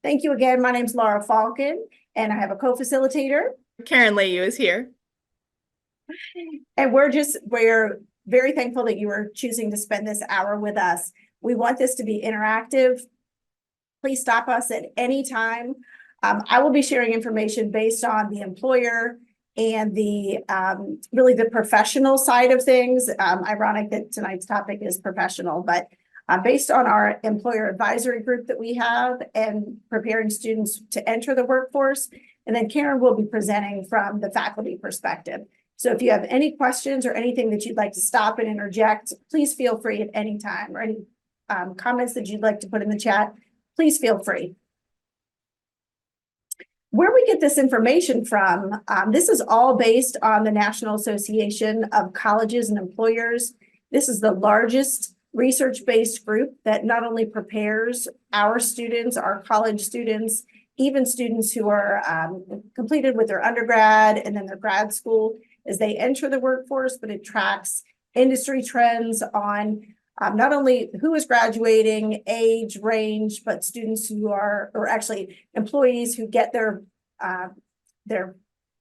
Thank you again. My name's Laura Faulcon, and I have a co-facilitator. Karen Layou is here. And we're very thankful that you are choosing to spend this hour with us. We want this to be interactive. Please stop us at any time. I will be sharing information based on the employer and the really the professional side of things. Ironic that tonight's topic is professional, but based on our employer advisory group that we have and preparing students to enter the workforce. And then Karen will be presenting from the faculty perspective. So if you have any questions or anything that you'd like to stop and interject, please feel free at any time, or any comments that you'd like to put in the chat, please feel free. Where we get this information from, this is all based on the National Association of Colleges and Employers. This is the largest research-based group that not only prepares our students, our college students, even students who are completed with their undergrad and then their grad school as they enter the workforce, but it tracks industry trends on not only who is graduating, age, range, but students who are, or actually employees who get their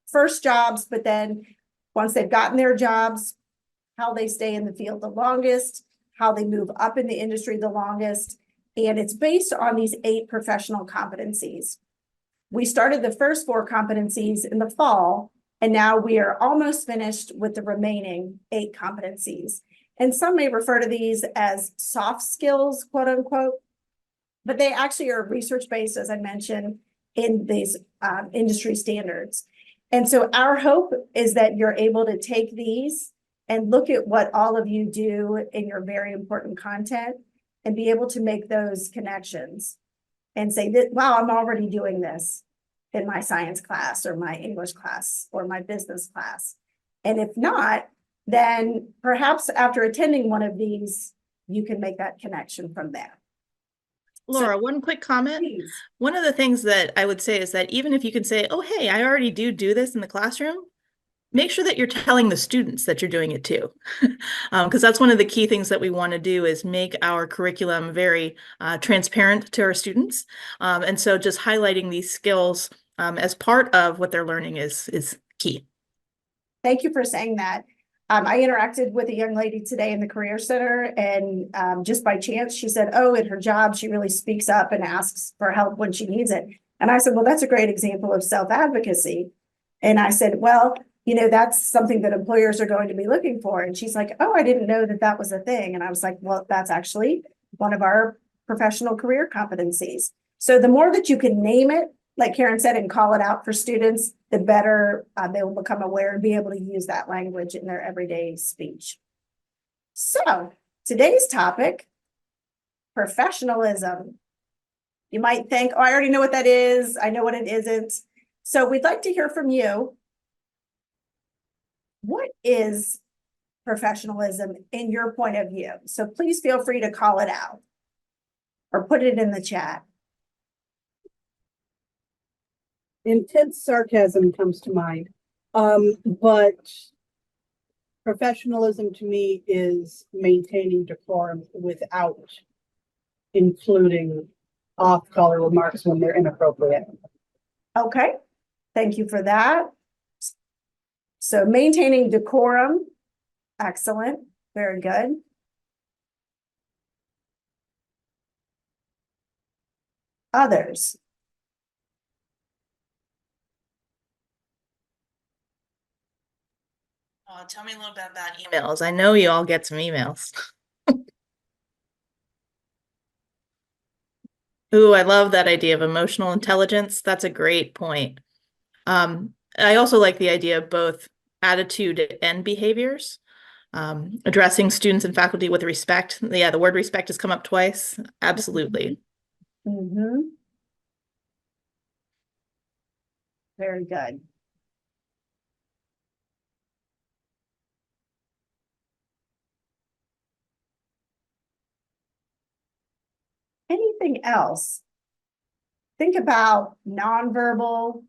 first jobs, but then once they've gotten their jobs, how they stay in the field the longest, how they move up in the industry the longest. And it's based on these 8 professional competencies. We started the first 4 competencies in the fall, and now we are almost finished with the remaining 8 competencies. And some may refer to these as soft skills, quote unquote, but they actually are research-based, as I mentioned, in these industry standards. And so our hope is that you're able to take these and look at what all of you do in your very important content and be able to make those connections and say that, wow, I'm already doing this in my science class or my English class or my business class. And if not, then perhaps after attending one of these, you can make that connection from there. Laura, one quick comment. Please. One of the things that I would say is that even if you can say, oh, hey, I already do this in the classroom, make sure that you're telling the students that you're doing it too. Because that's one of the key things that we want to do is make our curriculum very transparent to our students. And so just highlighting these skills as part of what they're learning is key. Thank you for saying that. I interacted with a young lady today in the Career Center, and just by chance, she said, oh, in her job, she really speaks up and asks for help when she needs it. And I said, well, that's a great example of self-advocacy. And I said, well, you know, that's something that employers are going to be looking for. And she's like, oh, I didn't know that that was a thing. And I was like, well, that's actually one of our professional career competencies. So the more that you can name it, like Karen said, and call it out for students, the better they will become aware and be able to use that language in their everyday speech. So today's topic, professionalism. You might think, oh, I already know what that is. I know what it isn't. So we'd like to hear from you. What is professionalism in your point of view? So please feel free to call it out or put it in the chat. Intense sarcasm comes to mind. But professionalism to me is maintaining decorum without including off-color remarks when they're inappropriate. Okay, thank you for that. So maintaining decorum, excellent, very good. Others. Tell me a little bit about emails. I know you all get some emails. Ooh, I love that idea of emotional intelligence. That's a great point. I also like the idea of both attitude and behaviors. Addressing students and faculty with respect. Yeah, the word respect has come up twice. Absolutely. Mm-hmm. Very good. Anything else? Think about nonverbal,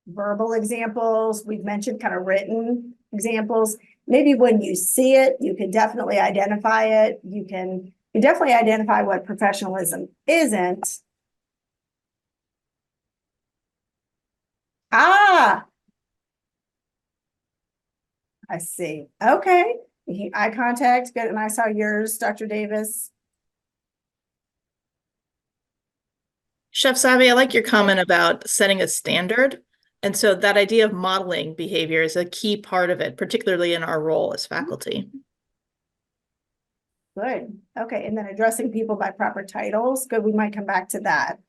verbal examples. We've mentioned kind of written examples. Maybe when you see it, you can definitely identify it. You can definitely identify what professionalism isn't. Ah, I see. Okay. Eye contact, good. And I saw yours, Dr. Davis. Chef Savi, I like your comment about setting a standard. And so that idea of modeling behavior is a key part of it, particularly in our role as faculty. Good. Okay. And then addressing people by proper titles. Good. We might come back to that.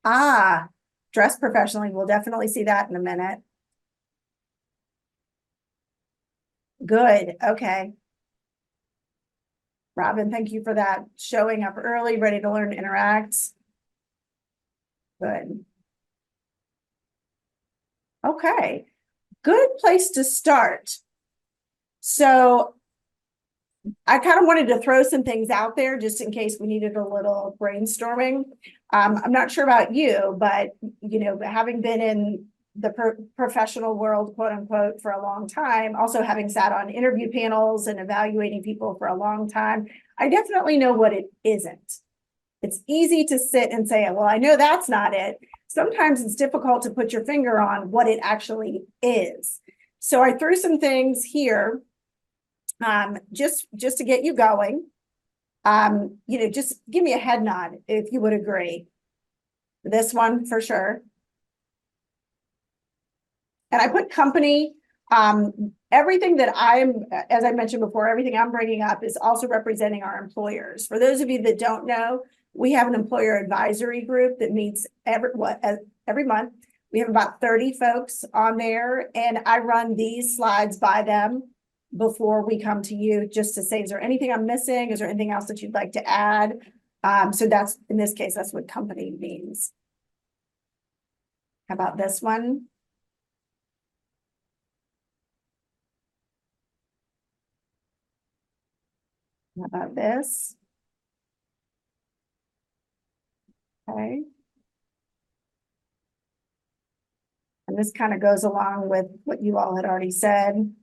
Ah, dress professionally. We'll definitely see that in a minute. Good. Okay. Robin, thank you for that. Showing up early, ready to learn, interact. Good. Okay. Good place to start. So I kind of wanted to throw some things out there just in case we needed a little brainstorming. I'm not sure about you, but having been in the professional world, quote unquote, for a long time, also having sat on interview panels and evaluating people for a long time, I definitely know what it isn't. It's easy to sit and say, well, I know that's not it. Sometimes it's difficult to put your finger on what it actually is. So I threw some things here, just to get you going. Just give me a head nod if you would agree. This one for sure. And I put company, everything that as I mentioned before, everything I'm bringing up is also representing our employers. For those of you that don't know, we have an employer advisory group that meets every month. We have about 30 folks on there, and I run these slides by them before we come to you just to say, is there anything I'm missing? Is there anything else that you'd like to add? So that's, in this case, that's what company means. How about this one? How about this? Okay. And this kind of goes along with what you all had already said.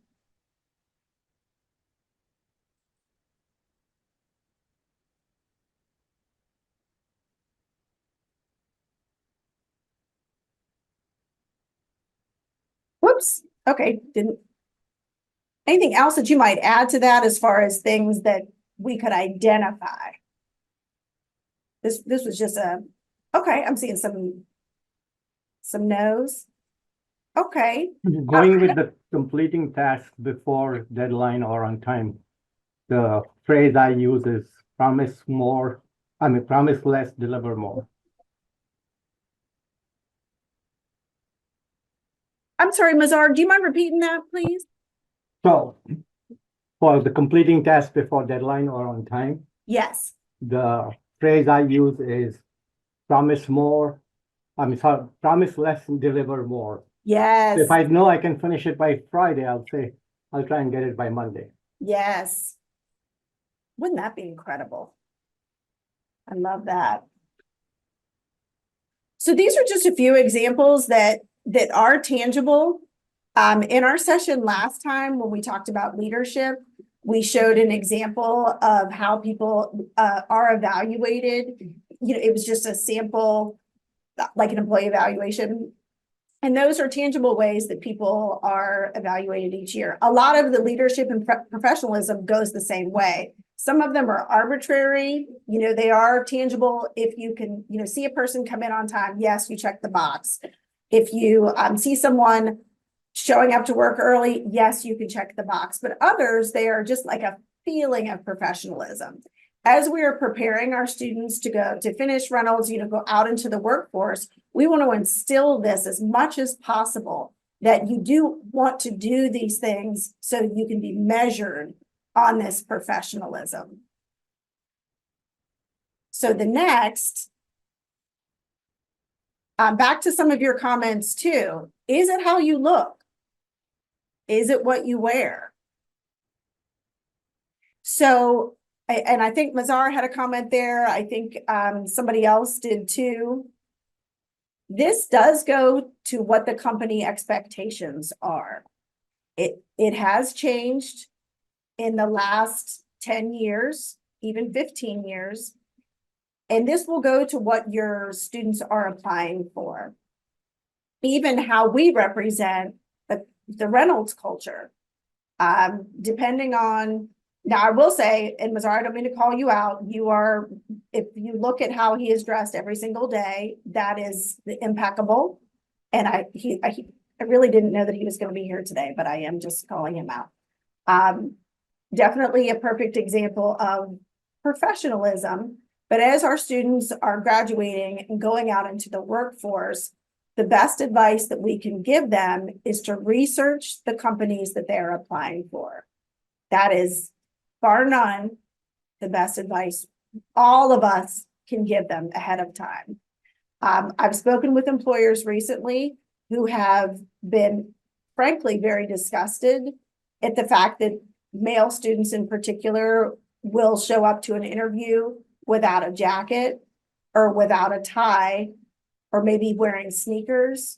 Whoops. Okay. Anything else that you might add to that as far as things that we could identify? This was just okay. I'm seeing some no's. Okay. Going with the completing tasks before deadline or on time. The phrase I use is promise less, deliver more. I'm sorry, Mazar, do you mind repeating that, please? So for the completing tasks before deadline or on time, Yes. the phrase I use is promise less and deliver more. Yes. If I know I can finish it by Friday, I'll say, I'll try and get it by Monday. Yes. Wouldn't that be incredible? I love that. So these are just a few examples that are tangible. In our session last time, when we talked about leadership, we showed an example of how people are evaluated. It was just a sample, like an employee evaluation. And those are tangible ways that people are evaluated each year. A lot of the leadership and professionalism goes the same way. Some of them are arbitrary, they are tangible. If you can, see a person come in on time, yes, you check the box. If you see someone showing up to work early, yes, you can check the box. But others, they are just like a feeling of professionalism. As we are preparing our students to finish Reynolds, go out into the workforce, we want to instill this as much as possible, that you do want to do these things so you can be measured on this professionalism. So the next, back to some of your comments too, is it how you look? Is it what you wear? So, and I think Mazar had a comment there. I think somebody else did too. This does go to what the company expectations are. It has changed in the last 10 years, even 15 years. And this will go to what your students are applying for. even how we represent the Reynolds culture. Depending on, now I will say, and Missouri, I don't mean to call you out, you are, if you look at how he is dressed every single day, that is impeccable. And I really didn't know that he was going to be here today, but I am just calling him out. Definitely a perfect example of professionalism. But as our students are graduating and going out into the workforce, the best advice that we can give them is to research the companies that they're applying for. That is, bar none, the best advice all of us can give them ahead of time. I've spoken with employers recently who have been, frankly, very disgusted at the fact that male students in particular will show up to an interview without a jacket or without a tie, or maybe wearing sneakers,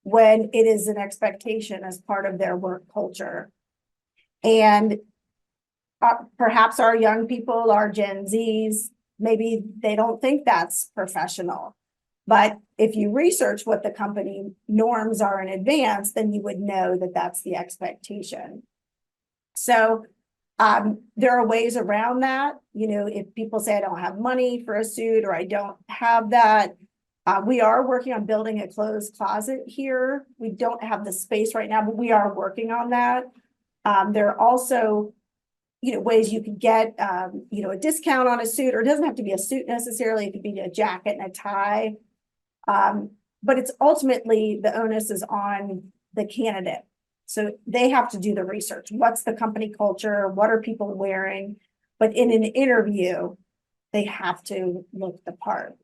when it is an expectation as part of their work culture. And perhaps our young people, our Gen Zs, maybe they don't think that's professional. But if you research what the company norms are in advance, then you would know that that's the expectation. So there are ways around that. You know, if people say I don't have money for a suit or I don't have that, we are working on building a closed closet here. We don't have the space right now, but we are working on that. There are also, you know, ways you could get, you know, a discount on a suit, or it doesn't have to be a suit necessarily. It could be a jacket and a tie. But it's ultimately, the onus is on the candidate. So they have to do the research. What's the company culture? What are people wearing? But in an interview, they have to look the part.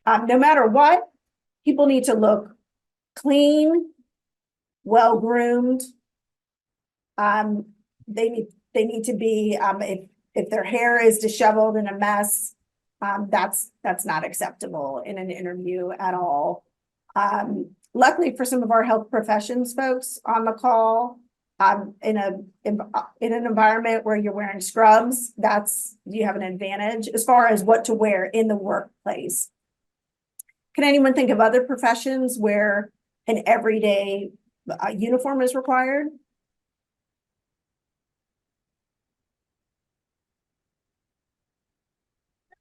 No matter what, people need to look clean, well-groomed. They need to be, if their hair is disheveled and a mess, that's not acceptable in an interview at all. Luckily for some of our health professions folks on the call, in an environment where you're wearing scrubs, you have an advantage as far as what to wear in the workplace. Can anyone think of other professions where an everyday uniform is required?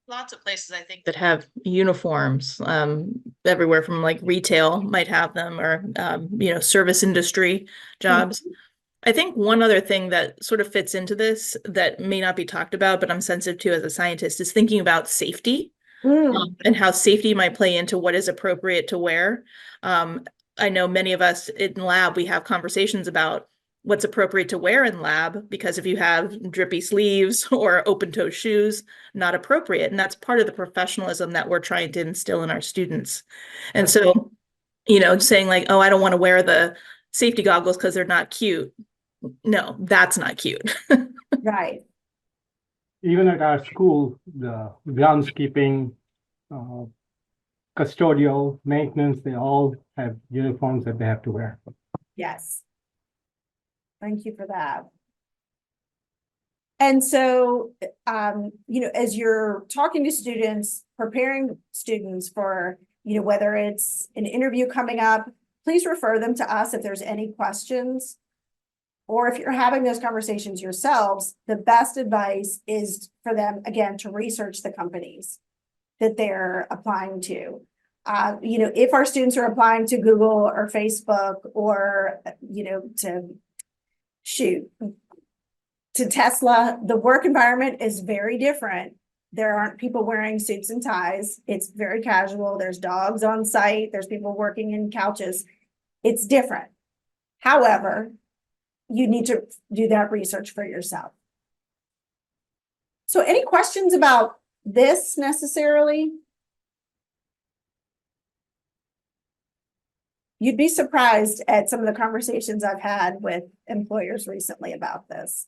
Lots of places, I think, that have uniforms, everywhere from like retail might have them, or you know, service industry jobs. I think one other thing that sort of fits into this that may not be talked about, but I'm sensitive to as a scientist, is thinking about safety. And how safety might play into what is appropriate to wear. I know many of us in lab, we have conversations about what's appropriate to wear in lab, because if you have drippy sleeves or open-toe shoes, not appropriate. And that's part of the professionalism that we're trying to instill in our students. And so, you know, saying like, oh, I don't want to wear the safety goggles because they're not cute. No, that's not cute. Right. Even at our school, the groundskeeping, custodial, maintenance, they all have uniforms that they have to wear. Yes. Thank you for that. And so, you know, as you're talking to students, preparing students for, you know, whether it's an interview coming up, please refer them to us if there's any questions. Or if you're having those conversations yourselves, the best advice is for them, again, to research the companies that they're applying to. You know, if our students are applying to Google or Facebook or, you know, to Tesla, the work environment is very different. There aren't people wearing suits and ties. It's very casual. There's dogs on site. There's people working in couches. It's different. However, you need to do that research for yourself. So any questions about this necessarily? You'd be surprised at some of the conversations I've had with employers recently about this.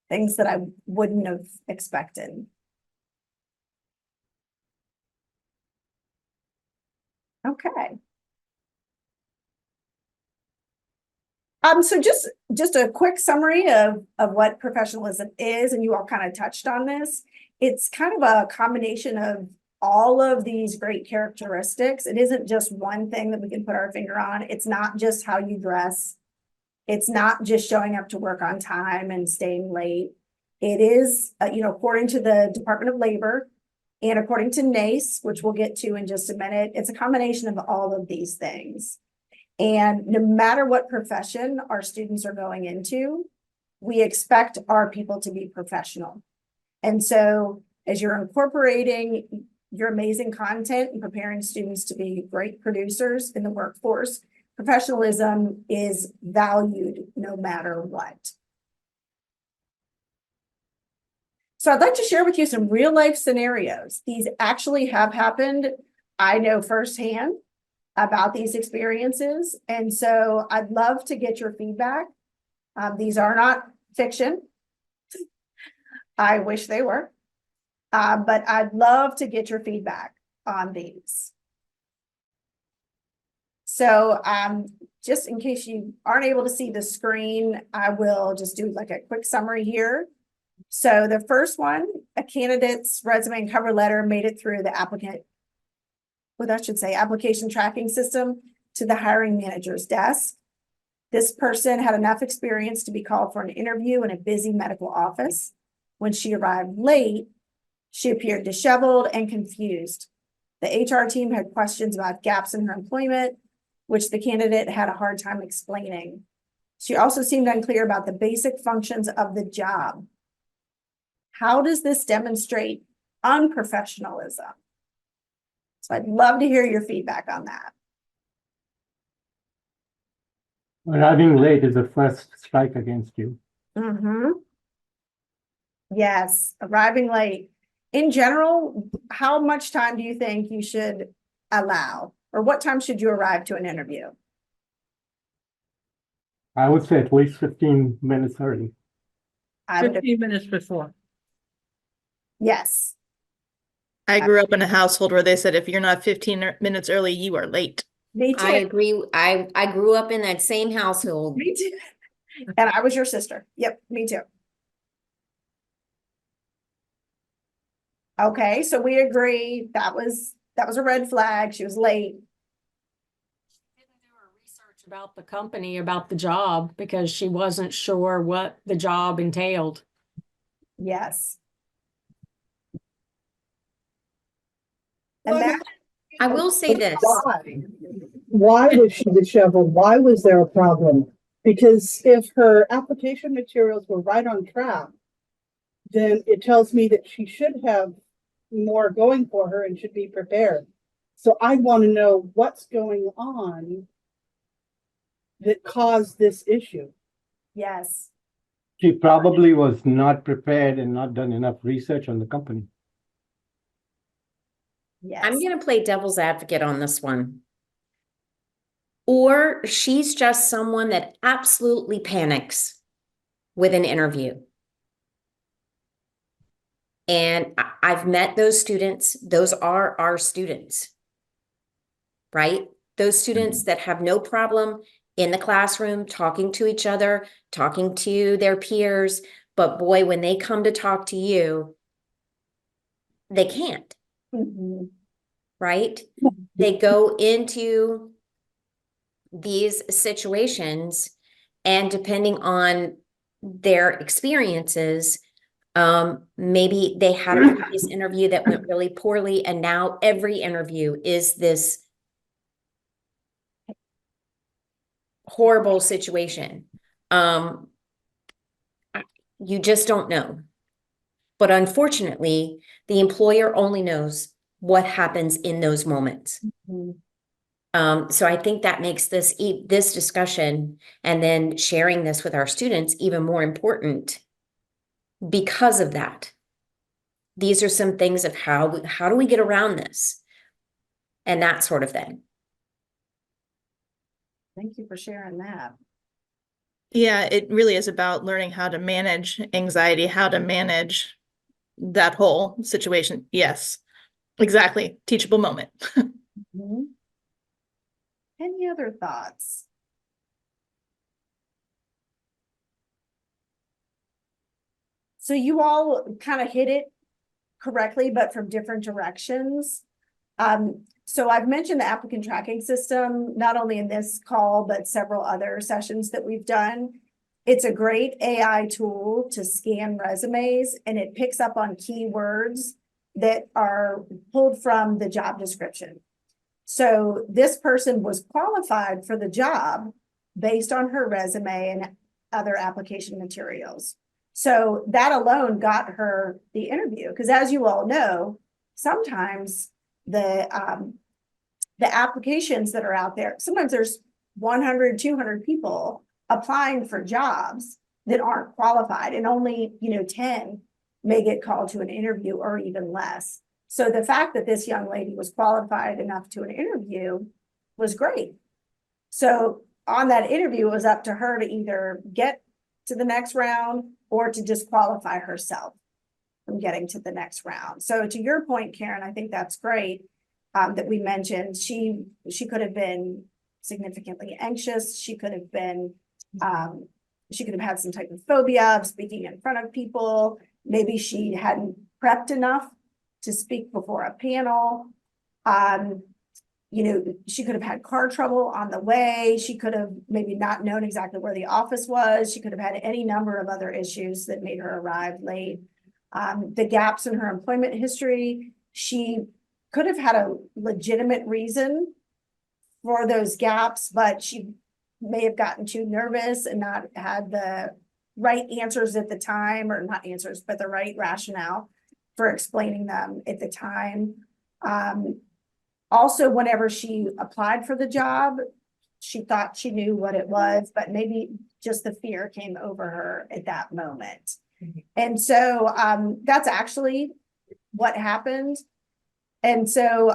Things that I wouldn't have expected. Okay. So just a quick summary of what professionalism is, and you all kind of touched on this. It's kind of a combination of all of these great characteristics. It isn't just one thing that we can put our finger on. It's not just how you dress. It's not just showing up to work on time and staying late. It is, according to the Department of Labor and according to NACE, which we'll get to in just a minute, it's a combination of all of these things. And no matter what profession our students are going into, we expect our people to be professional. And so as you're incorporating your amazing content and preparing students to be great producers in the workforce, professionalism is valued no matter what. So I'd like to share with you some real life scenarios. These actually have happened. I know firsthand about these experiences. And so I'd love to get your feedback. These are not fiction. I wish they were. But I'd love to get your feedback on these. So just in case you aren't able to see the screen, I will just do like a quick summary here. So the first one, a candidate's resume and cover letter made it through the application tracking system to the hiring manager's desk. This person had enough experience to be called for an interview in a busy medical office. When she arrived late, she appeared disheveled and confused. The HR team had questions about gaps in her employment, which the candidate had a hard time explaining. She also seemed unclear about the basic functions of the job. How does this demonstrate unprofessionalism? So I'd love to hear your feedback on that. Arriving late is the first strike against you. Yes, arriving late. In general, how much time do you think you should allow? Or what time should you arrive to an interview? I would say at least 15 minutes early. 15 minutes before. Yes. I grew up in a household where they said, if you're not 15 minutes early, you are late. Me too. I agree. I grew up in that same household. Me too. And I was your sister. Yep, me too. Okay, so we agree that was a red flag. She was late. Didn't do her research about the company, about the job, because she wasn't sure what the job entailed. Yes. Well, And that, I will say this. Why was she disheveled? Why was there a problem? Because if her application materials were right on track, then it tells me that she should have more going for her and should be prepared. So I want to know what's going on that caused this issue. yes. She probably was not prepared and not done enough research on the company. Yes. I'm going to play devil's advocate on this one. Or she's just someone that absolutely panics with an interview. And I've met those students. Those are our students, right? Those students that have no problem in the classroom, talking to each other, talking to their peers. But boy, when they come to talk to you, they can't, right? They go into these situations, and depending on their experiences, maybe they had a previous interview that went really poorly, and now every interview is this horrible situation. You just don't know. But unfortunately, the employer only knows what happens in those moments. So I think that makes this discussion and then sharing this with our students even more important because of that. These are some things of how do we get around this and that sort of thing. Thank you for sharing that. Yeah, it really is about learning how to manage anxiety, how to manage that whole situation. Yes, exactly. Teachable moment. Any other thoughts? So you all kind of hit it correctly, but from different directions. So I've mentioned the applicant tracking system, not only in this call, but several other sessions that we've done. It's a great AI tool to scan resumes, and it picks up on keywords that are pulled from the job description. So this person was qualified for the job based on her resume and other application materials. So that alone got her the interview, because as you all know, sometimes the applications that are out there, sometimes there's 100, 200 people applying for jobs that aren't qualified, and only, 10 may get called to an interview, or even less. So the fact that this young lady was qualified enough to an interview was great. So on that interview, it was up to her to either get to the next round or to disqualify herself from getting to the next round. So to your point, Karen, I think that's great that we mentioned. She could have been significantly anxious. She could have been, she could have had some type of phobia of speaking in front of people. Maybe she hadn't prepped enough to speak before a panel. She could have had car trouble on the way. She could have maybe not known exactly where the office was. She could have had any number of other issues that made her arrive late. The gaps in her employment history, she could have had a legitimate reason for those gaps, but she may have gotten too nervous and not had the right answers at the time, or not answers, but the right rationale for explaining them at the time. Also, whenever she applied for the job, she thought she knew what it was, but maybe just the fear came over her at that moment. And so that's actually what happened. And so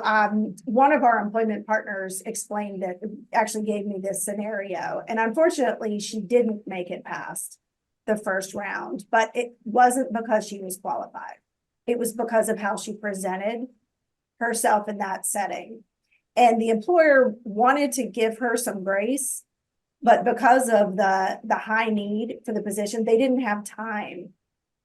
one of our employment partners explained that, actually gave me this scenario. And unfortunately, she didn't make it past the first round, but it wasn't because she was qualified. It was because of how she presented herself in that setting. And the employer wanted to give her some grace, but because of the high need for the position, they didn't have time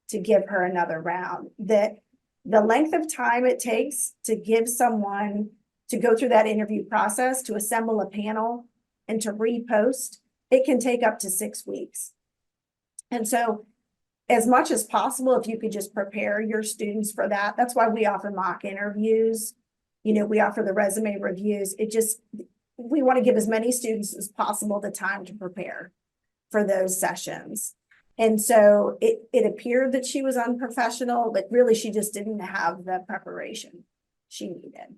to give her another round. That the length of time it takes to give someone to go through that interview process, to assemble a panel and to repost, it can take up to 6 weeks. And so as much as possible, if you could just prepare your students for that, that's why we offer mock interviews. We offer the resume reviews. We want to give as many students as possible the time to prepare for those sessions. And so it appeared that she was unprofessional, but really she just didn't have the preparation she needed.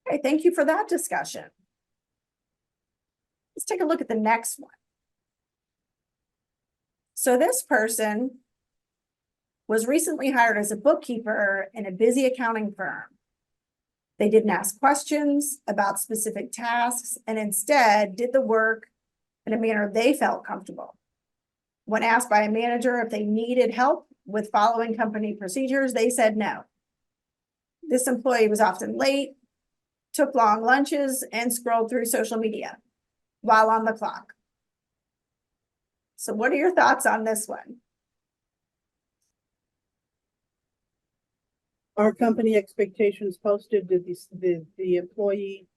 Okay, thank you for that discussion. Let's take a look at the next one. So this person was recently hired as a bookkeeper in a busy accounting firm. They didn't ask questions about specific tasks and instead did the work in a manner they felt comfortable. When asked by a manager if they needed help with following company procedures, they said no. This employee was often late, took long lunches, and scrolled through social media while on the clock. So what are your thoughts on this one? Our company expectations posted, did the employee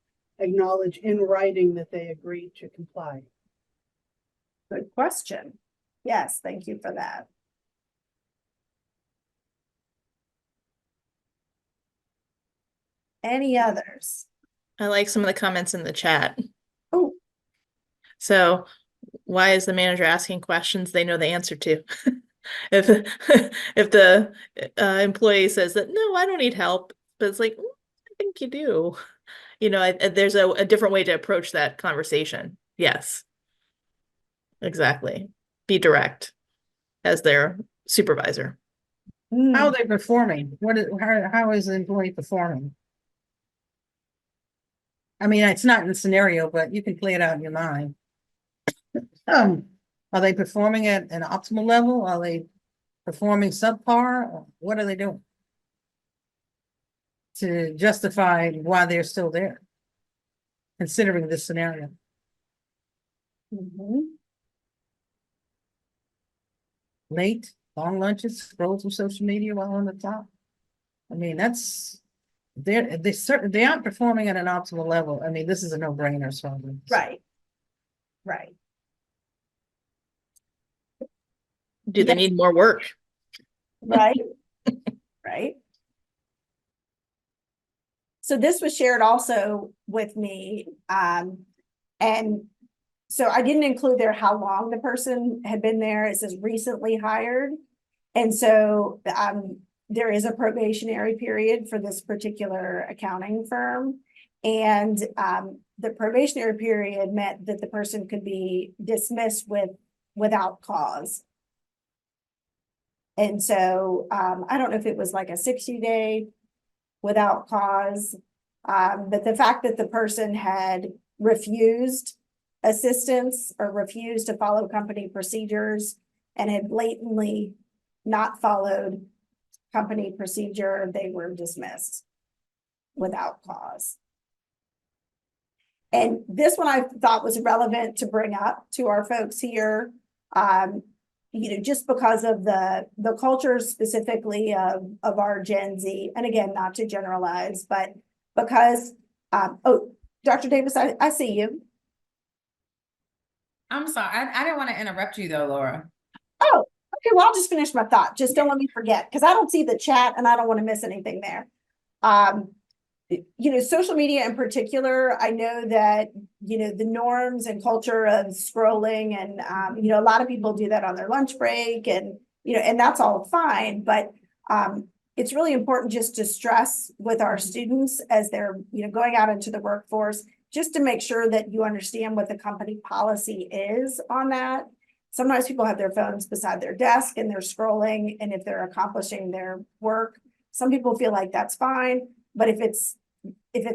acknowledge in writing that they agreed to comply? Good question. Yes, thank you for that. Any others? I like some of the comments in the chat. Oh, So why is the manager asking questions they know the answer to? If the employee says that, no, I don't need help, but it's like, I think you do. There's a different way to approach that conversation. Yes, exactly. Be direct as their supervisor. How are they performing? How is the employee performing? I mean, it's not in the scenario, but you can play it out in your mind. Are they performing at an optimal level? Are they performing subpar? What are they doing to justify why they're still there, considering this scenario? Mhm. Late, long lunches, scroll through social media while on the top. I mean, they aren't performing at an optimal level. I mean, this is a no-brainer, so. Right. Right. Do they Yeah. need more work? Right. Right. So this was shared also with me. And so I didn't include there how long the person had been there. It says recently hired. And so there is a probationary period for this particular accounting firm. And the probationary period meant that the person could be dismissed without cause. And so I don't know if it was like a 60-day without cause, but the fact that the person had refused assistance or refused to follow company procedures and had blatantly not followed company procedure, they were dismissed without cause. And this one I thought was relevant to bring up to our folks here. Just because of the culture specifically of our Gen Z, and again, not to generalize, but because, oh, Dr. Davis, I see you. I'm sorry, I didn't want to interrupt you though, Laura. Oh, okay, well, I'll just finish my thought. Just don't let me forget, because I don't see the chat and I don't want to miss anything there. Social media in particular, I know that, the norms and culture of scrolling and, a lot of people do that on their lunch break and, and that's all fine. But it's really important just to stress with our students as they're, going out into the workforce, just to make sure that you understand what the company policy is on that. Sometimes people have their phones beside their desk and they're scrolling, and if they're accomplishing their work, some people feel like that's fine. But if it's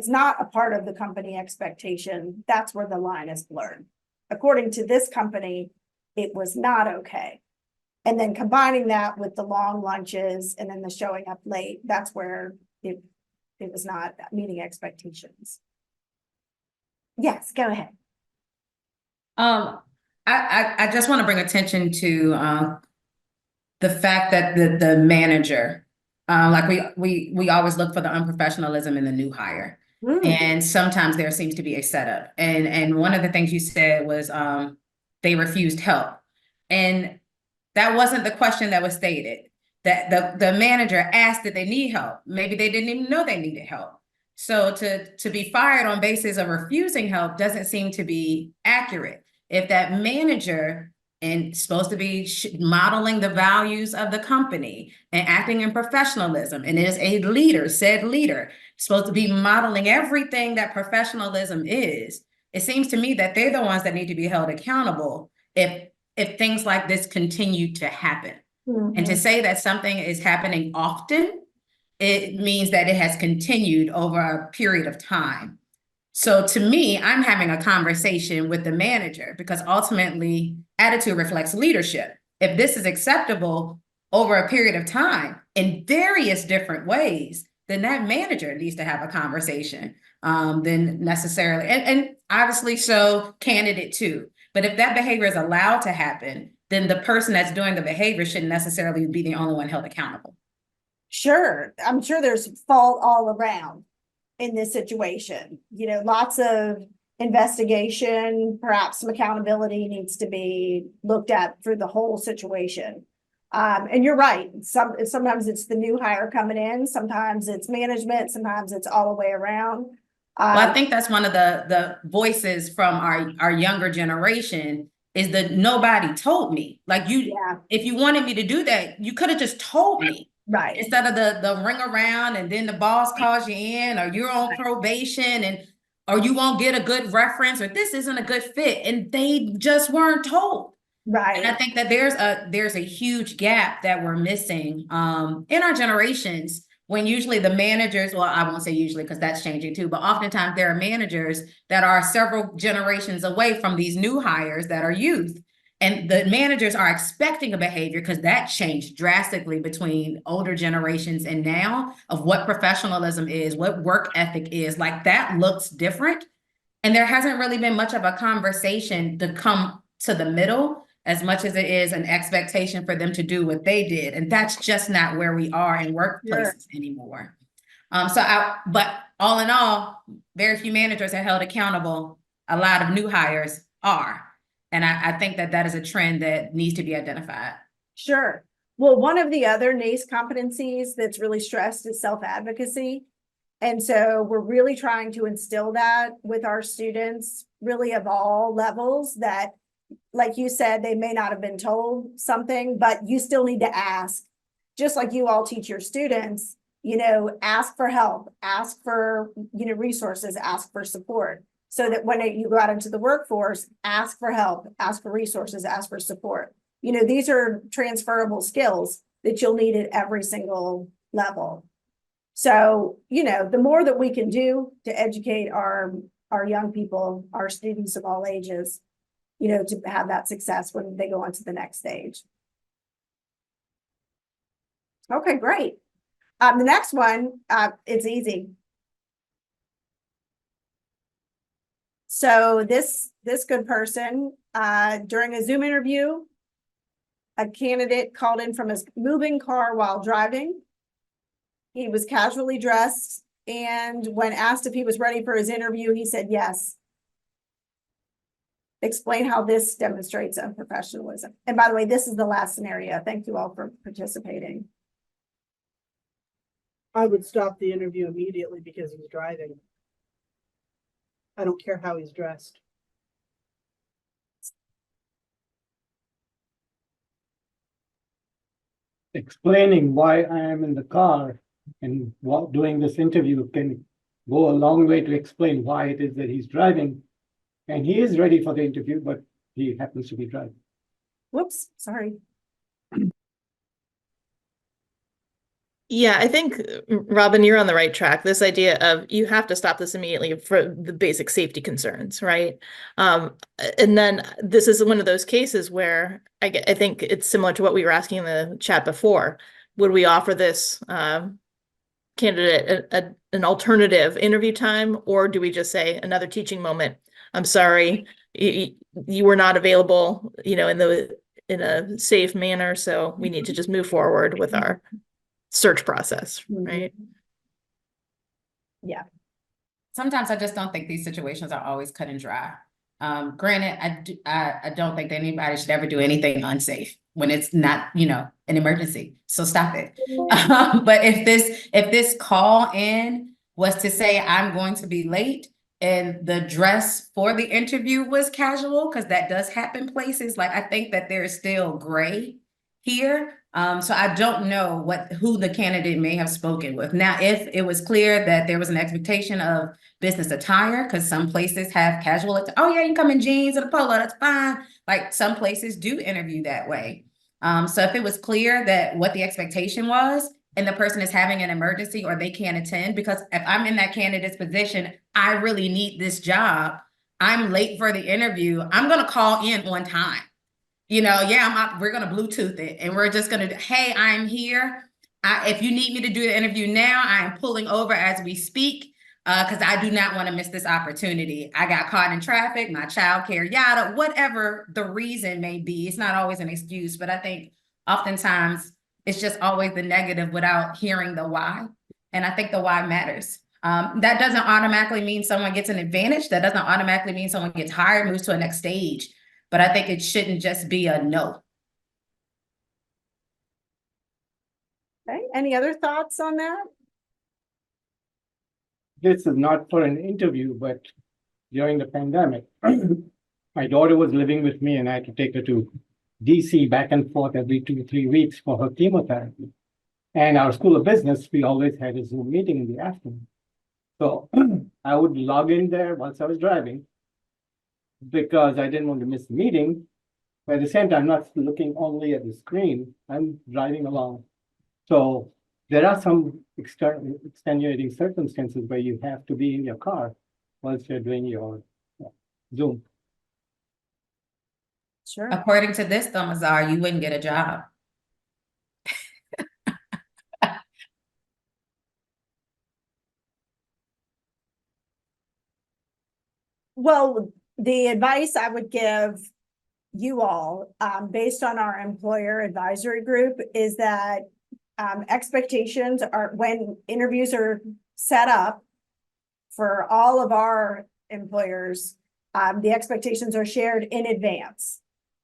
not a part of the company expectation, that's where the line is blurred. According to this company, it was not okay. And then combining that with the long lunches and then the showing up late, that's where it was not meeting expectations. Yes, go ahead. I just want to bring attention to the fact that the manager, like we always look for the unprofessionalism in the new hire. And sometimes there seems to be a setup. And one of the things you said was they refused help. And that wasn't the question that was stated. That the manager asked that they need help. Maybe they didn't even know they needed help. So to be fired on basis of refusing help doesn't seem to be accurate. If that manager and supposed to be modeling the values of the company and acting in professionalism, and is a leader, said leader, supposed to be modeling everything that professionalism is, it seems to me that they're the ones that need to be held accountable if things like this continue to happen. And to say that something is happening often, it means that it has continued over a period of time. So to me, I'm having a conversation with the manager because ultimately attitude reflects leadership. If this is acceptable over a period of time in various different ways, then that manager needs to have a conversation then necessarily, and obviously so candidate too. But if that behavior is allowed to happen, then the person that's doing the behavior shouldn't necessarily be the only one held accountable. Sure. I'm sure there's fault all around in this situation. Lots of investigation, perhaps some accountability needs to be looked at through the whole situation. And you're right. Sometimes it's the new hire coming in, sometimes it's management, sometimes it's all the way around. Well, I think that's one of the voices from our younger generation is that nobody told me. Like if you wanted me to do that, you could have just told me. Right. Instead of the ring around and then the boss calls you in, or you're on probation or you won't get a good reference, or this isn't a good fit, and they just weren't told. Right. And I think that there's a huge gap that we're missing in our generations, when usually the managers, well, I won't say usually because that's changing too, but oftentimes there are managers that are several generations away from these new hires that are youth. And the managers are expecting a behavior, because that changed drastically between older generations and now, of what professionalism is, what work ethic is. Like, that looks different. And there hasn't really been much of a conversation to come to the middle as much as it is an expectation for them to do what they did. And that's just not where we are in workplaces anymore. But all in all, very few managers are held accountable. A lot of new hires are. And I think that that is a trend that needs to be identified. Sure. Well, one of the other NACE competencies that's really stressed is self-advocacy. And so we're really trying to instill that with our students, really of all levels, that, like you said, they may not have been told something, but you still need to ask. Just like you all teach your students, ask for help, ask for, resources, ask for support. So that when you go out into the workforce, ask for help, ask for resources, ask for support. These are transferable skills that you'll need at every single level. So, the more that we can do to educate our young people, our students of all ages, to have that success when they go on to the next stage. Okay, great. The next one, it's easy. So this good person, during a Zoom interview, a candidate called in from his moving car while driving. He was casually dressed, and when asked if he was ready for his interview, he said yes. Explain how this demonstrates unprofessionalism. And by the way, this is the last scenario. Thank you all for participating. I would stop the interview immediately because he's driving. I don't care how he's dressed. Explaining why I am in the car and while doing this interview can go a long way to explain why it is that he's driving. And he is ready for the interview, but he happens to be driving. Whoops, sorry. Yeah, I think, Robin, you're on the right track. This idea of you have to stop this immediately for the basic safety concerns, right? And then this is one of those cases where I think it's similar to what we were asking in the chat before. Would we offer this candidate an alternative interview time, or do we just say another teaching moment? I'm sorry, you were not available, in a safe manner, so we need to just move forward with our search process, right? Yeah. Sometimes I just don't think these situations are always cut and dry. Granted, I don't think that anybody should ever do anything unsafe when it's not, an emergency. So stop it. But if this call in was to say I'm going to be late and the dress for the interview was casual, because that does happen places, like I think that there is still gray here. So I don't know who the candidate may have spoken with. Now, if it was clear that there was an expectation of business attire, because some places have casual, oh yeah, you can come in jeans and a polo, that's fine. Like some places do interview that way. So if it was clear that what the expectation was, and the person is having an emergency or they can't attend, because if I'm in that candidate's position, I really need this job, I'm late for the interview, I'm gonna call in on time. We're going to Bluetooth it and we're just going to, hey, I'm here. If you need me to do the interview now, I am pulling over as we speak because I do not want to miss this opportunity. I got caught in traffic, my childcare, yada, whatever the reason may be. It's not always an excuse, but I think oftentimes it's just always the negative without hearing the why. And I think the why matters. That doesn't automatically mean someone gets an advantage. That doesn't automatically mean someone gets hired, moves to a next stage. But I think it shouldn't just be a no. Okay, any other thoughts on that? This is not for an interview, but during the pandemic, my daughter was living with me and I had to take her to DC back and forth every 2-3 weeks for her chemotherapy. And our School of Business, we always had a Zoom meeting in the afternoon. So I would log in there once I was driving because I didn't want to miss the meeting. But at the same time, I'm not looking only at the screen, I'm driving along. So there are some extenuating circumstances where you have to be in your car whilst you're doing your Zoom. Sure. According to this, though, Mazar, you wouldn't get a job. Well, the advice I would give you all, based on our employer advisory group, is that expectations are, when interviews are set up for all of our employers, the expectations are shared in advance.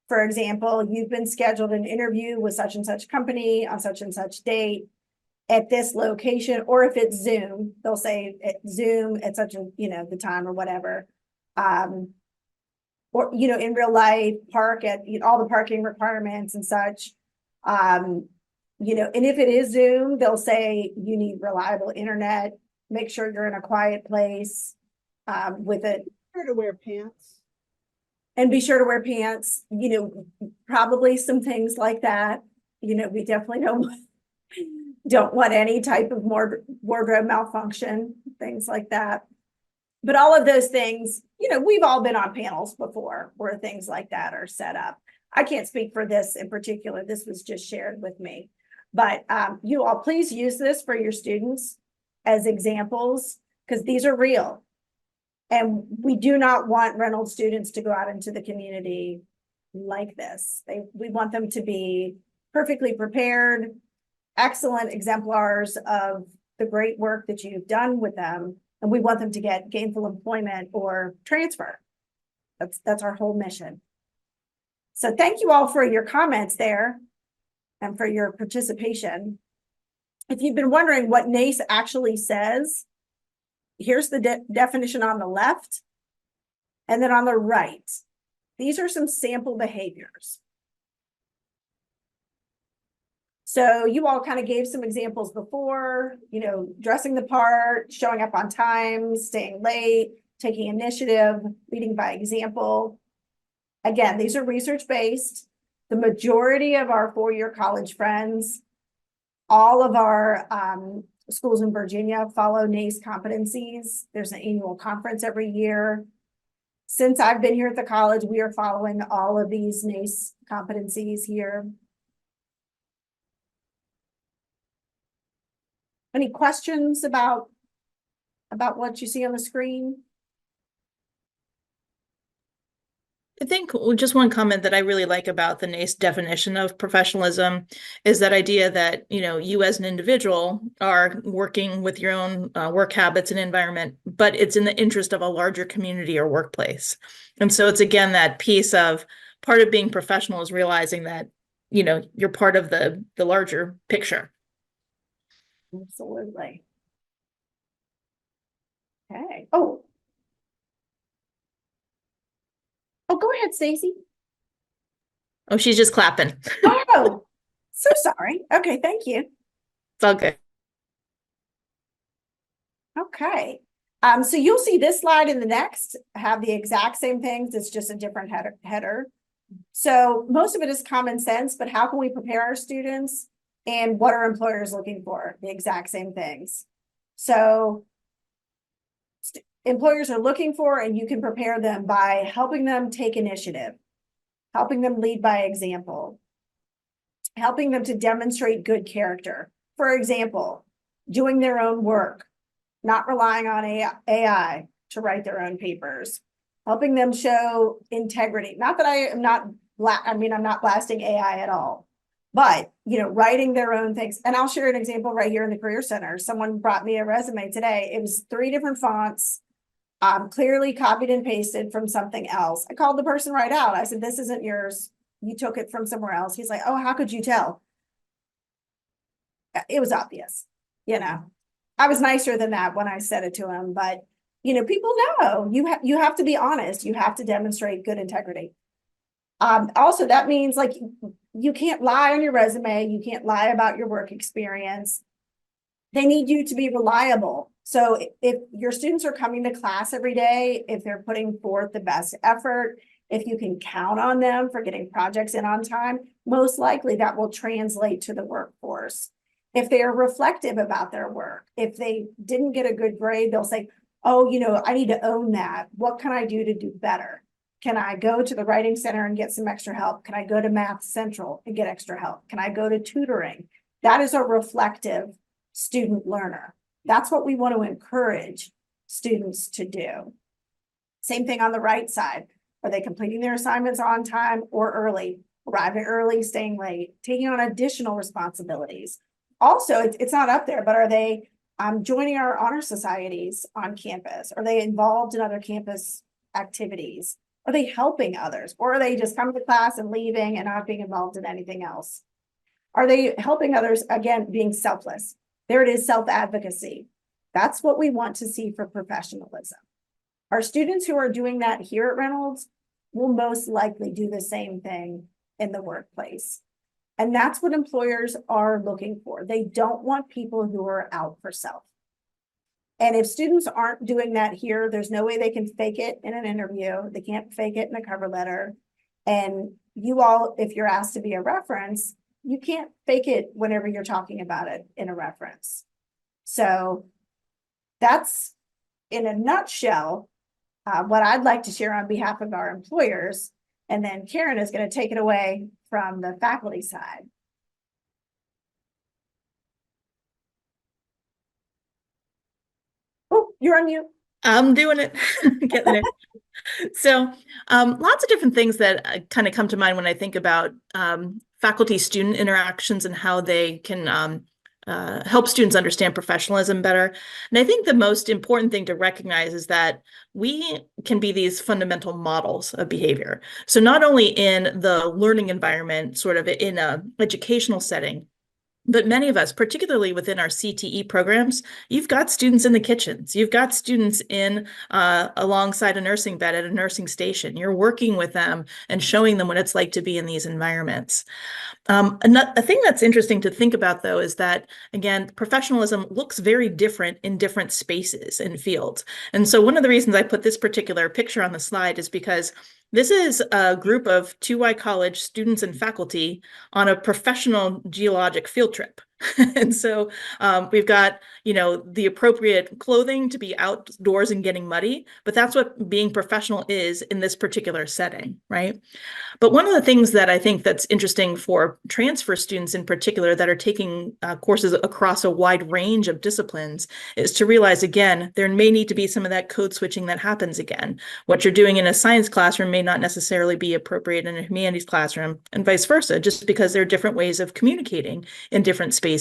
For example, you've been scheduled an interview with such and such company on such and such date at this location, or if it's Zoom, they'll say at Zoom at such a, the time or whatever. Or, in real life, park at all the parking requirements and such. And if it is Zoom, they'll say you need reliable internet, make sure you're in a quiet place, with it. Sure to wear pants. And be sure to wear pants, probably some things like that. We definitely don't want any type of wardrobe malfunction, things like that. But all of those things, we've all been on panels before where things like that are set up. I can't speak for this in particular. This was just shared with me. But you all please use this for your students as examples, because these are real. And we do not want Reynolds students to go out into the community like this. We want them to be perfectly prepared, excellent exemplars of the great work that you've done with them. And we want them to get gainful employment or transfer. That's our whole mission. So thank you all for your comments there and for your participation. If you've been wondering what NACE actually says, here's the definition on the left, and then on the right, these are some sample behaviors. So you all kind of gave some examples before, dressing the part, showing up on time, staying late, taking initiative, leading by example. Again, these are research-based. The majority of our four-year college friends, all of our schools in Virginia follow NACE competencies. There's an annual conference every year. Since I've been here at the college, we are following all of these NACE competencies here. Any questions about what you see on the screen? I think just one comment that I really like about the NACE definition of professionalism is that idea that, you as an individual are working with your own work habits and environment, but it's in the interest of a larger community or workplace. And so it's, again, that piece of part of being professional is realizing that, you're part of the larger picture. Absolutely. Okay. Oh, go ahead, Stacy. Oh, she's just clapping. Oh, so sorry. Okay, thank you. It's all good. Okay. So you'll see this slide in the next have the exact same things. It's just a different header. So most of it is common sense, but how can we prepare our students and what are employers looking for? The exact same things. So employers are looking for, and you can prepare them by helping them take initiative, helping them lead by example, helping them to demonstrate good character. For example, doing their own work, not relying on AI to write their own papers, helping them show integrity. Not that I'm not blasting AI at all, but, writing their own things. And I'll share an example right here in the Career Center. Someone brought me a resume today. It was 3 different fonts, clearly copied and pasted from something else. I called the person right out. I said, this isn't yours. You took it from somewhere else. He's like, oh, how could you tell? It was obvious, I was nicer than that when I said it to him, but, people know you have to be honest. You have to demonstrate good integrity. Also, that means you can't lie on your resume. You can't lie about your work experience. They need you to be reliable. So if your students are coming to class every day, if they're putting forth the best effort, if you can count on them for getting projects in on time, most likely that will translate to the workforce. If they are reflective about their work, if they didn't get a good grade, they'll say, oh, I need to own that. What can I do to do better? Can I go to the writing center and get some extra help? Can I go to Math Central and get extra help? Can I go to tutoring? That is a reflective student learner. That's what we want to encourage students to do. Same thing on the right side. Are they completing their assignments on time or early, arriving early, staying late, taking on additional responsibilities? Also, it's not up there, but are they joining our honor societies on campus? Are they involved in other campus activities? Are they helping others? Or are they just coming to class and leaving and not being involved in anything else? Are they helping others, again, being selfless? There it is, self-advocacy. That's what we want to see for professionalism. Our students who are doing that here at Reynolds will most likely do the same thing in the workplace. And that's what employers are looking for. They don't want people who are out for self. And if students aren't doing that here, there's no way they can fake it in an interview. They can't fake it in a cover letter. And you all, if you're asked to be a reference, you can't fake it whenever you're talking about it in a reference. So that's, in a nutshell, what I'd like to share on behalf of our employers. And then Karen is going to take it away from the faculty side. Oh, you're on mute. I'm doing it. Getting there. So lots of different things that kind of come to mind when I think about faculty-student interactions and how they can help students understand professionalism better. And I think the most important thing to recognize is that we can be these fundamental models of behavior. So not only in the learning environment, sort of in an educational setting, but many of us, particularly within our CTE programs, you've got students in the kitchens. You've got students in alongside a nursing bed at a nursing station. You're working with them and showing them what it's like to be in these environments. A thing that's interesting to think about, though, is that, again, professionalism looks very different in different spaces and fields. And so one of the reasons I put this particular picture on the slide is because this is a group of 2Y College students and faculty on a professional geologic field trip. And so we've got, the appropriate clothing to be outdoors and getting muddy, but that's what being professional is in this particular setting, right? But one of the things that I think that's interesting for transfer students in particular that are taking courses across a wide range of disciplines is to realize, again, there may need to be some of that code switching that happens again. What you're doing in a science classroom may not necessarily be appropriate in a humanities classroom, and vice versa, just because there are different ways of communicating in different spaces.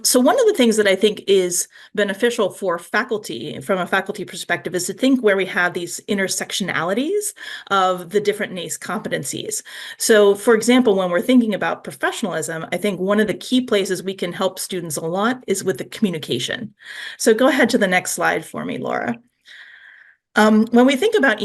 So one of the things that I think is beneficial for faculty, from a faculty perspective, is to think where we have these intersectionalities of the different NACE competencies. So, for example, when we're thinking about professionalism, I think one of the key places we can help students a lot is with the communication. So go ahead to the next slide for me, Laura. When we think about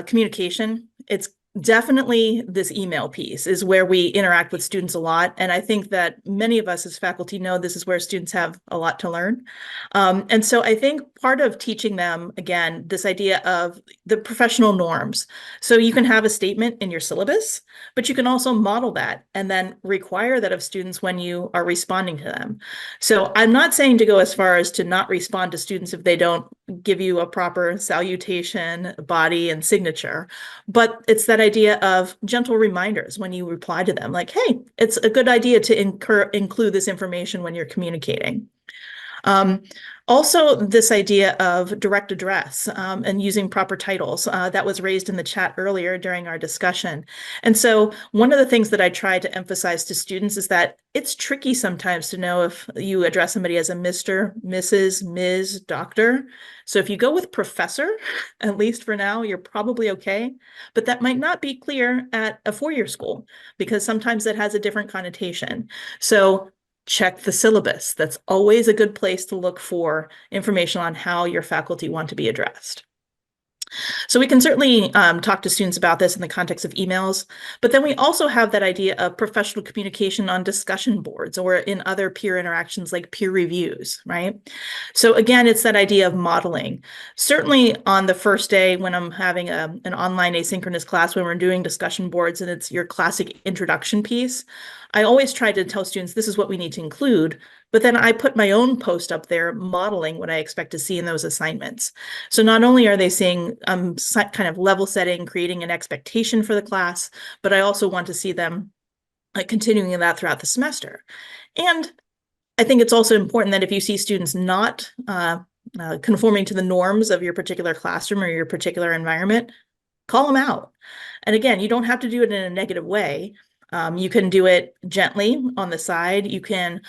communication, it's definitely this email piece is where we interact with students a lot. And I think that many of us as faculty know this is where students have a lot to learn. And so I think part of teaching them, again, this idea of the professional norms. So you can have a statement in your syllabus, but you can also model that and then require that of students when you are responding to them. So I'm not saying to go as far as to not respond to students if they don't give you a proper salutation, body, and signature, but it's that idea of gentle reminders when you reply to them, like, hey, it's a good idea to include this information when you're communicating. Also, this idea of direct address and using proper titles that was raised in the chat earlier during our discussion. And so one of the things that I try to emphasize to students is that it's tricky sometimes to know if you address somebody as a Mr., Mrs., Ms., Doctor. So if you go with professor, at least for now, you're probably okay. But that might not be clear at a four-year school because sometimes that has a different connotation. So check the syllabus. That's always a good place to look for information on how your faculty want to be addressed. So we can certainly talk to students about this in the context of emails, but then we also have that idea of professional communication on discussion boards or in other peer interactions like peer reviews, right? So again, it's that idea of modeling. Certainly on the first day when I'm having an online asynchronous class when we're doing discussion boards and it's your classic introduction piece, I always try to tell students this is what we need to include, but then I put my own post up there modeling what I expect to see in those assignments. So not only are they seeing kind of level setting, creating an expectation for the class, but I also want to see them continuing that throughout the semester. And I think it's also important that if you see students not conforming to the norms of your particular classroom or your particular environment, call them out. And again, you don't have to do it in a negative way. You can do it gently on the side. You can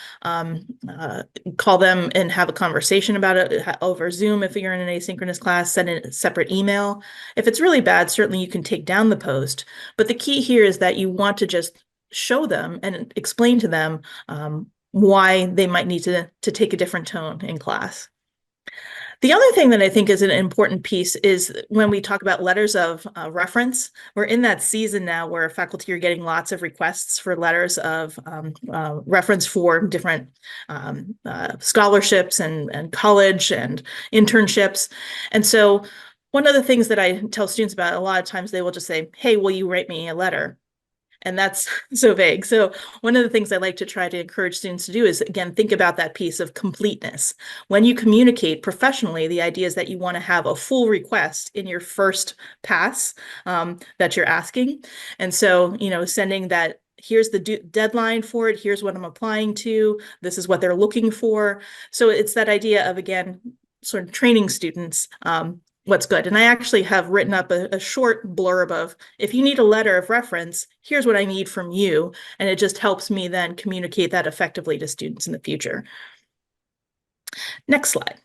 call them and have a conversation about it over Zoom if you're in an asynchronous class, send a separate email. If it's really bad, certainly you can take down the post. But the key here is that you want to just show them and explain to them why they might need to take a different tone in class. The other thing that I think is an important piece is when we talk about letters of reference. We're in that season now where faculty are getting lots of requests for letters of reference for different scholarships and college and internships. And so one of the things that I tell students about, a lot of times they will just say, hey, will you write me a letter? And that's so vague. So one of the things I like to try to encourage students to do is, again, think about that piece of completeness. When you communicate professionally, the idea is that you want to have a full request in your first pass that you're asking. And so, you know, sending that, here's the deadline for it, here's what I'm applying to, this is what they're looking for. So it's that idea of, again, sort of training students what's good. And I actually have written up a short blurb of, if you need a letter of reference, here's what I need from you. And it just helps me then communicate that effectively to students in the future. Next slide.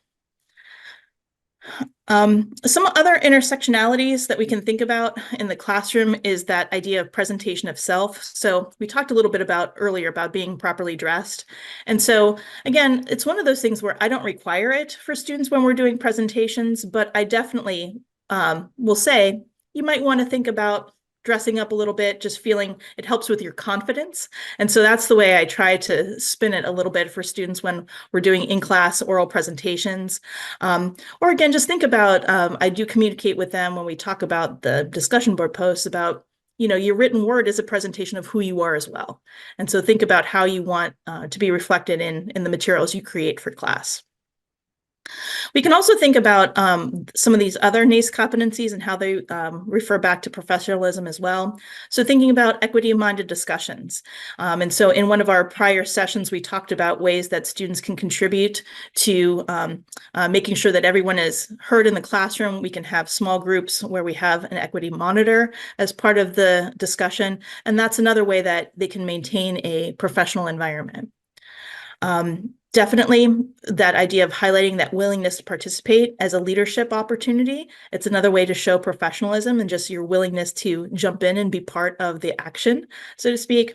Some other intersectionalities that we can think about in the classroom is that idea of presentation of self. So we talked a little bit about earlier about being properly dressed. And so again, it's one of those things where I don't require it for students when we're doing presentations, but I definitely will say, you might want to think about dressing up a little bit, just feeling it helps with your confidence. And so that's the way I try to spin it a little bit for students when we're doing in-class oral presentations. Or again, just think about, I do communicate with them when we talk about the discussion board posts about, you know, your written word is a presentation of who you are as well. And so think about how you want to be reflected in the materials you create for class. We can also think about some of these other NACE competencies and how they refer back to professionalism as well. So thinking about equity-minded discussions. And so in one of our prior sessions, we talked about ways that students can contribute to making sure that everyone is heard in the classroom. We can have small groups where we have an equity monitor as part of the discussion. And that's another way that they can maintain a professional environment. Definitely that idea of highlighting that willingness to participate as a leadership opportunity. It's another way to show professionalism and just your willingness to jump in and be part of the action, so to speak.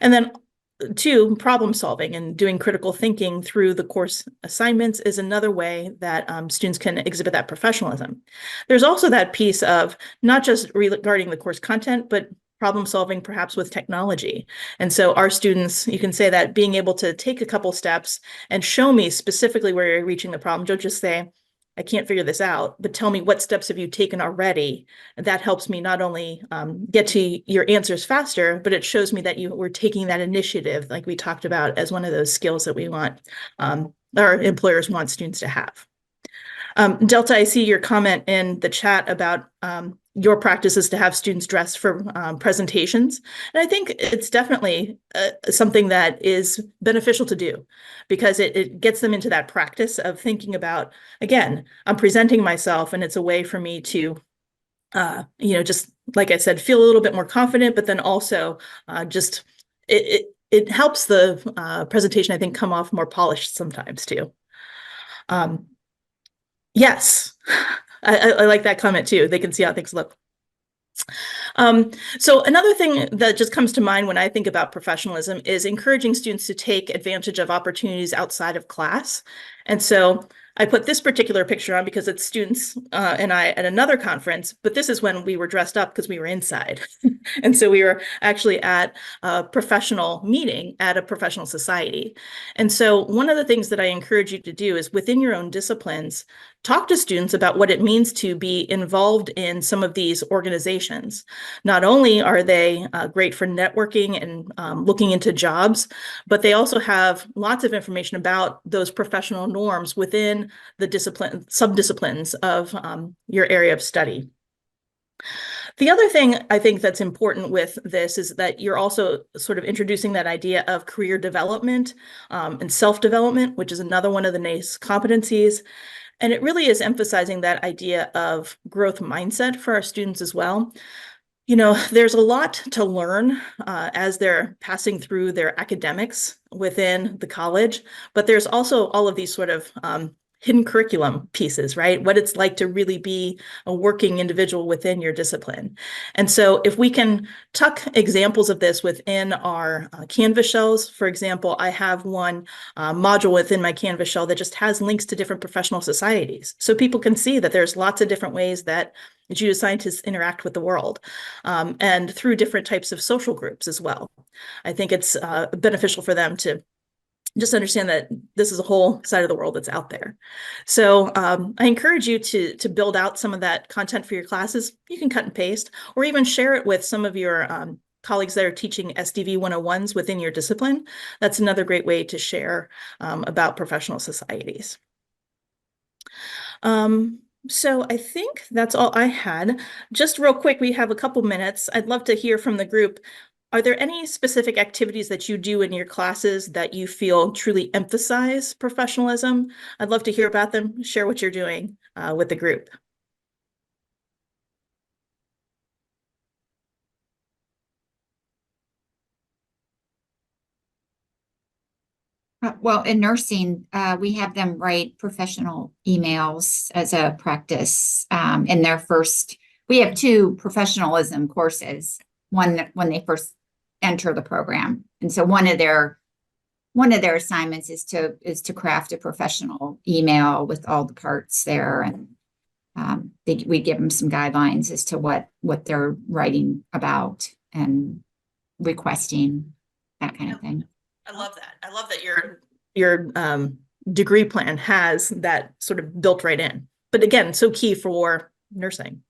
And then 2, problem solving and doing critical thinking through the course assignments is another way that students can exhibit that professionalism. There's also that piece of not just regarding the course content, but problem solving perhaps with technology. And so our students, you can say that being able to take a couple steps and show me specifically where you're reaching the problem. Don't just say, I can't figure this out, but tell me what steps have you taken already. And that helps me not only get to your answers faster, but it shows me that you were taking that initiative, like we talked about, as one of those skills that we want, our employers want students to have. Delta, I see your comment in the chat about your practice is to have students dress for presentations. And I think it's definitely something that is beneficial to do because it gets them into that practice of thinking about, again, I'm presenting myself and it's a way for me to, you know, just like I said, feel a little bit more confident, but then also just it helps the presentation, I think, come off more polished sometimes too. Yes, I like that comment too. They can see how things look. So another thing that just comes to mind when I think about professionalism is encouraging students to take advantage of opportunities outside of class. And so I put this particular picture on because it's students and I at another conference, but this is when we were dressed up because we were inside. And so we were actually at a professional meeting at a professional society. And so one of the things that I encourage you to do is within your own disciplines, talk to students about what it means to be involved in some of these organizations. Not only are they great for networking and looking into jobs, but they also have lots of information about those professional norms within the subdisciplines of your area of study. The other thing I think that's important with this is that you're also sort of introducing that idea of career development and self-development, which is another one of the NACE competencies. And it really is emphasizing that idea of growth mindset for our students as well. You know, there's a lot to learn as they're passing through their academics within the college, but there's also all of these sort of hidden curriculum pieces, right? What it's like to really be a working individual within your discipline. And so if we can tuck examples of this within our Canvas shells, for example, I have one module within my Canvas shell that just has links to different professional societies. So people can see that there's lots of different ways that geoscientists interact with the world, and through different types of social groups as well. I think it's beneficial for them to just understand that this is a whole side of the world that's out there. So I encourage you to build out some of that content for your classes. You can cut and paste, or even share it with some of your colleagues that are teaching SDV 101s within your discipline. That's another great way to share about professional societies. So I think that's all I had. Just real quick, we have a couple minutes. I'd love to hear from the group. Are there any specific activities that you do in your classes that you feel truly emphasize professionalism? I'd love to hear about them. Share what you're doing with the group. Well, in nursing, we have them write professional emails as a practice in their first. We have 2 professionalism courses. One when they first enter the program, and so one of their assignments is to craft a professional email with all the parts there, and we give them some guidelines as to what they're writing about and requesting, that kind of thing. I love that. I love that your degree plan has that sort of built right in. But again, so key for nursing.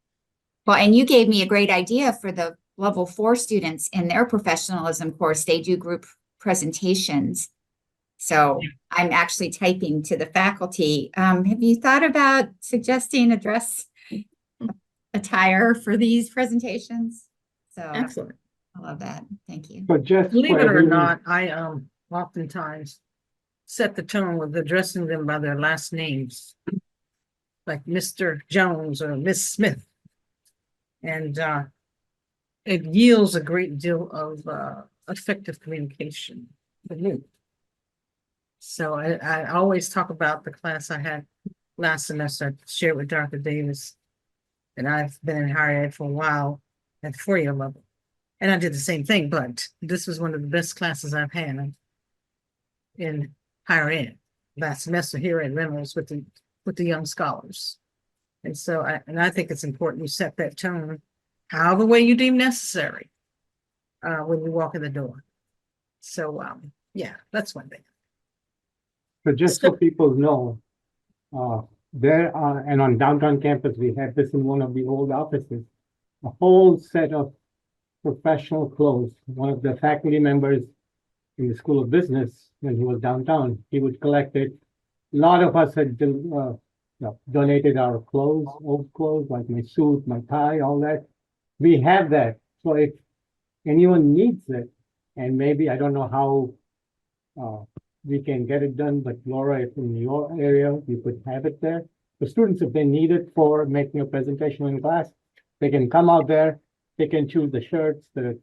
Well, and you gave me a great idea for the level 4 students in their professionalism course. They do group presentations. So I'm actually typing to the faculty. Have you thought about suggesting a dress attire for these presentations? So Excellent. I love that. Thank you. But just Believe for it or everyone- not, I oftentimes set the tone with addressing them by their last names, like Mr. Jones or Miss Smith. And it yields a great deal of effective communication for me. So I always talk about the class I had last semester. I shared with Dr. Davis, and I've been in higher ed for a while at 4-year level. And I did the same thing, but this was one of the best classes I've had in higher ed last semester here at Reynolds with the young scholars. And so I think it's important you set that tone however way you deem necessary when you walk in the door. So yeah, that's one thing. So just so people know, there are, and on downtown campus, we had this in one of the old offices, a whole set of professional clothes. One of the faculty members in the School of Business, when he was downtown, he would collect it. A lot of us had donated our clothes, old clothes, like my suit, my tie, all that. We have that. So if anyone needs it, and maybe, I don't know how we can get it done, but Laura, if in your area, you could have it there. The students, if they need it for making a presentation in class, they can come out there. They can choose the shirts, the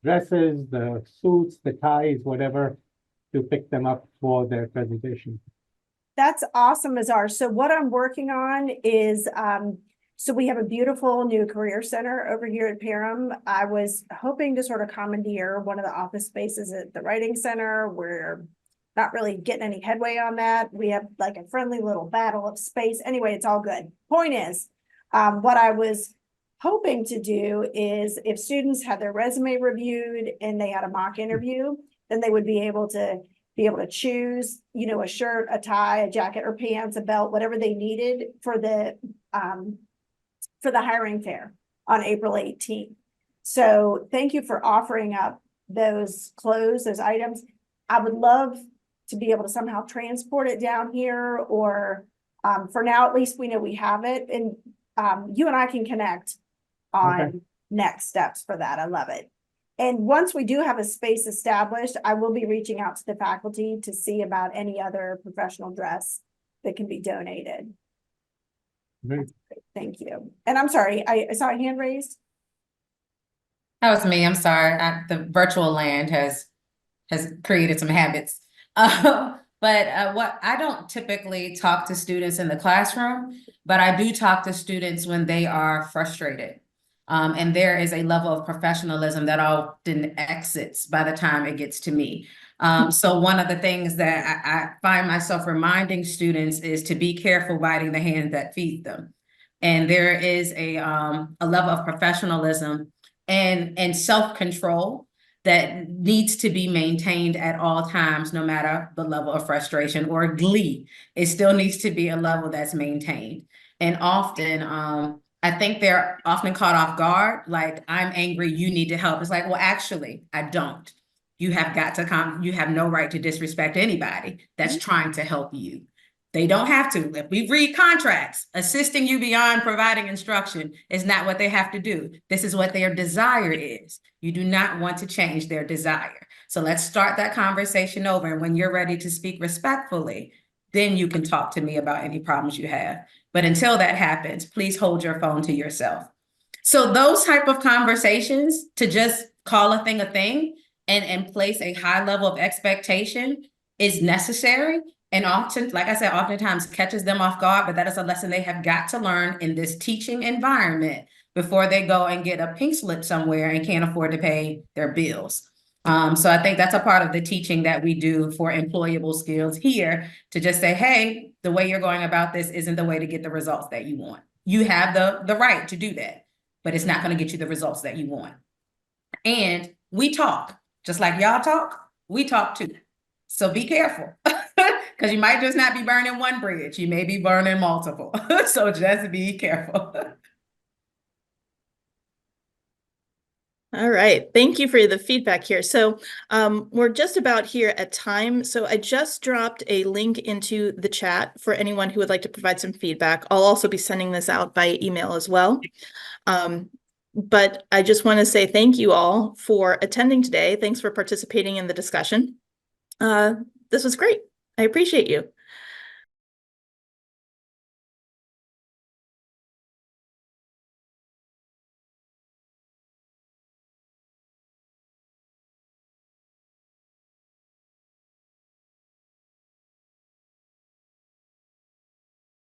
dresses, the suits, the ties, whatever, to pick them up for their presentation. That's awesome, Azar. So what I'm working on is, so we have a beautiful new career center over here at Parham. I was hoping to sort of commandeer one of the office spaces at the writing center. We're not really getting any headway on that. We have like a friendly little battle of space. Anyway, it's all good. Point is, what I was hoping to do is if students had their resume reviewed and they had a mock interview, then they would be able to choose, you know, a shirt, a tie, a jacket or pants, a belt, whatever they needed for the hiring fair on April 18th. So thank you for offering up those clothes, those items. I would love to be able to somehow transport it down here, or for now, at least we know we have it, and you and I can connect on next steps for that. I love it. And once we do have a space established, I will be reaching out to the faculty to see about any other professional dress that can be donated. Great. Thank you. And I'm sorry, I saw a hand raised. That was me. I'm sorry. The virtual land has created some habits. What I don't typically talk to students in the classroom, but I do talk to students when they are frustrated. And there is a level of professionalism that often exits by the time it gets to me. So one of the things that I find myself reminding students is to be careful biting the hand that feeds them. And there is a level of professionalism and self-control that needs to be maintained at all times, no matter the level of frustration or glee. It still needs to be a level that's maintained. And often, I think they're often caught off guard, like, I'm angry, you need to help. It's like, well, actually, I don't. You have got to come, you have no right to disrespect anybody that's trying to help you. They don't have to. If we read contracts, assisting you beyond providing instruction is not what they have to do. This is what their desire is. You do not want to change their desire. So let's start that conversation over. And when you're ready to speak respectfully, then you can talk to me about any problems you have. But until that happens, please hold your phone to yourself. So those type of conversations, to just call a thing and place a high level of expectation, is necessary. And often, like I said, oftentimes catches them off guard, but that is a lesson they have got to learn in this teaching environment before they go and get a pink slip somewhere and can't afford to pay their bills. So I think that's a part of the teaching that we do for employable skills here, to just say, hey, the way you're going about this isn't the way to get the results that you want. You have the right to do that, but it's not going to get you the results that you want. And we talk, just like y'all talk, we talk too. So be careful, because you might just not be burning one bridge. You may be burning multiple. So just be careful. All right. Thank you for the feedback here. So we're just about here at time. So I just dropped a link into the chat for anyone who would like to provide some feedback. I'll also be sending this out by email as well. But I just want to say thank you all for attending today. Thanks for participating in the discussion. This was great. I appreciate you.